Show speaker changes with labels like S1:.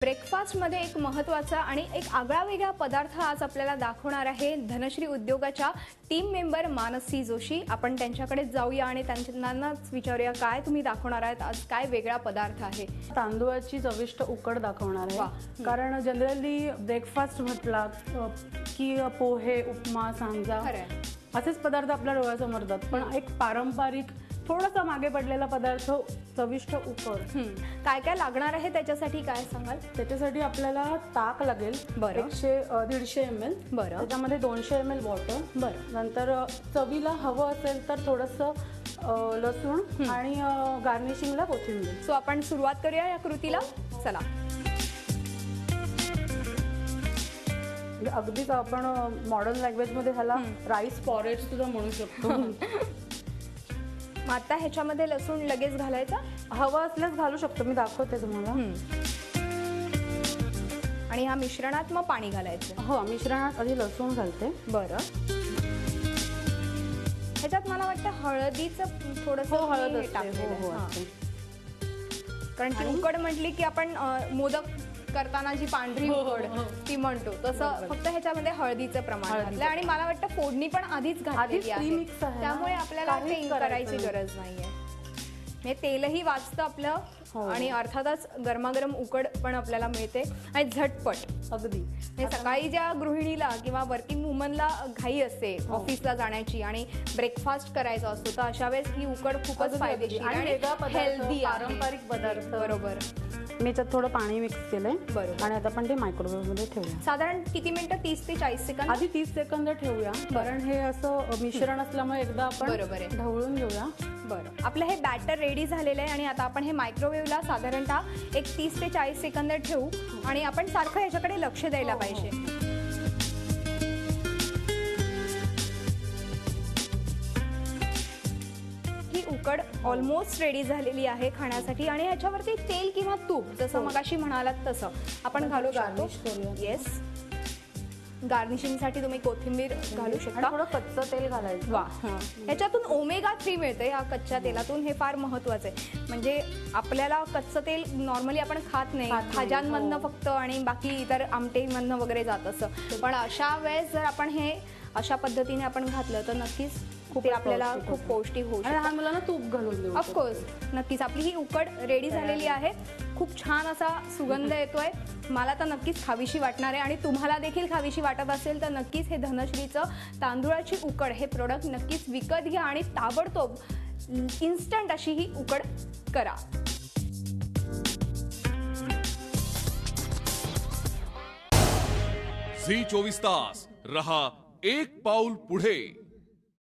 S1: ब्रेकफास्टमध्ये एक महत्त्वाचा आणि एक आगळावेगळा पदार्थ आज आपल्याला दाखवणार आहे धनश्री उद्योगाच्या टीम मेंबर मानसी जोशी. आपण त्यांच्याकडे जाऊया आणि त्यांनाच विचारूया काय तुम्ही दाखवणार आहात आज, काय वेगळा पदार्थ आहे.
S2: तांदूळाची चविष्ट उकड दाखवणार आहे. कारण जनरली ब्रेकफास्ट म्हटला की पोहे, उपमा, सांजा असेच पदार्थ आपल्या डोळ्यासमोर येतात, पण एक पारंपरिक थोडासा मागे पडलेला पदार्थ चविष्ट उकड.
S1: काय काय लागणार आहे त्याच्यासाठी काय सांगाल?
S2: त्याच्यासाठी आपल्याला ताक लागेल 150 ml.
S1: बरं.
S2: त्याच्यामध्ये 200 ml वॉटर.
S1: बरं.
S2: नंतर चवीला हवं असेल तर थोडंसं लसूण आणि गार्निशिंगला कोथिंबीर.
S1: सो आपण सुरुवात करूया या कृतीला. चला.
S2: अगदीच आपण मॉडर्न लँग्वेज मध्ये ह्याला राईस पॉरेज सुद्धा म्हणू शकतो.
S1: आता ह्याच्यामध्ये लसूण लगेच घालायचा?
S2: हवं असल्यास घालू शकतो, मी दाखवते तुम्हाला.
S1: आणि ह्या मिश्रणात मग पाणी घालायचं?
S2: हो, मिश्रणात आधी लसूण घालते.
S1: बरं. ह्याच्यात मला वाटतं हळदीचं थोडंसं
S2: हळद
S1: टाकलेलं आहे. कारण की उकड म्हटली की आपण मोदक करताना जी पांढरी उकड ती म्हणतो तसं फक्त ह्याच्यामध्ये हळदीचं प्रमाण घातलं आणि मला वाटतं फोडणी पण आधीच घातलेली आहे, त्यामुळे आपल्याला ते करायची गरज नाहीये. म्हणजे तेलही वाचतं आपलं आणि अर्थातच गरमागरम उकड पण आपल्याला मिळते आणि झटपट.
S2: अगदी
S1: सकाळी ज्या गृहिणीला किंवा वर्किंग वुमनला घाई असते ऑफिसला जाण्याची आणि ब्रेकफास्ट करायचा असतो, तर अशा वेळेस ही उकड खूपच फायदेशीर आणि हेल्दी
S2: पारंपरिक पदार्थ.
S1: बरोबर.
S2: मी त्यात थोडं पाणी मिक्स केलंय.
S1: बरोबर.
S2: आणि आता आपण ते मायक्रोवेव्ह मध्ये ठेवूया.
S1: साधारण किती मिनिटं? 30 ते 40 सेकंद.
S2: आधी 30 सेकंद ठेवूया, कारण हे असं मिश्रण असल्यामुळे एकदा आपण ढवळून घेऊया.
S1: बरं. आपलं हे बॅटर रेडी झालेलं आहे आणि आता आपण हे मायक्रोवेव्हला साधारणतः एक 30 ते 40 सेकंद ठेवू आणि आपण सारखं ह्याच्याकडे लक्ष द्यायला पाहिजे. ही उकड ऑलमोस्ट रेडी झालेली आहे खाण्यासाठी आणि ह्याच्यावरती तेल किंवा तूप जसं मगाशी म्हणालात तसं आपण घालू शकतो. येस. गार्निशिंगसाठी तुम्ही कोथिंबीर घालू शकता.
S2: थोडं कच्चं तेल घालायचं.
S1: वा. ह्याच्यातून ओमेगा 3 मिळते या कच्च्या तेलातून, हे फार महत्वाचं आहे. म्हणजे आपल्याला कच्चं तेल नॉर्मली आपण खात नाही, भाज्यांमधनं फक्त आणि बाकी इतर आमटेमधनं वगैरे जात असं, पण अशा वेळेस जर आपण हे अशा पद्धतीने आपण घातलं तर नक्कीच ते आपल्याला खूप पौष्टिक होऊ शकतं.
S2: लहान मुलांना तूप घालून देऊ.
S1: ऑफकोर्स. नक्कीच आपली ही उकड रेडी झालेली आहे. खूप छान असा सुगंध येतोय. मला तर नक्कीच खावीशी वाटणार आहे आणि तुम्हाला देखील खावीशी वाटत असेल तर नक्कीच हे धनश्रीचं तांदूळाची उकड हे प्रोडक्ट नक्कीच विकत घ्या आणि ताबडतोब इन्स्टंट अशी ही उकड करा.
S3: झी 24 तास रहा एक पाऊल पुढे.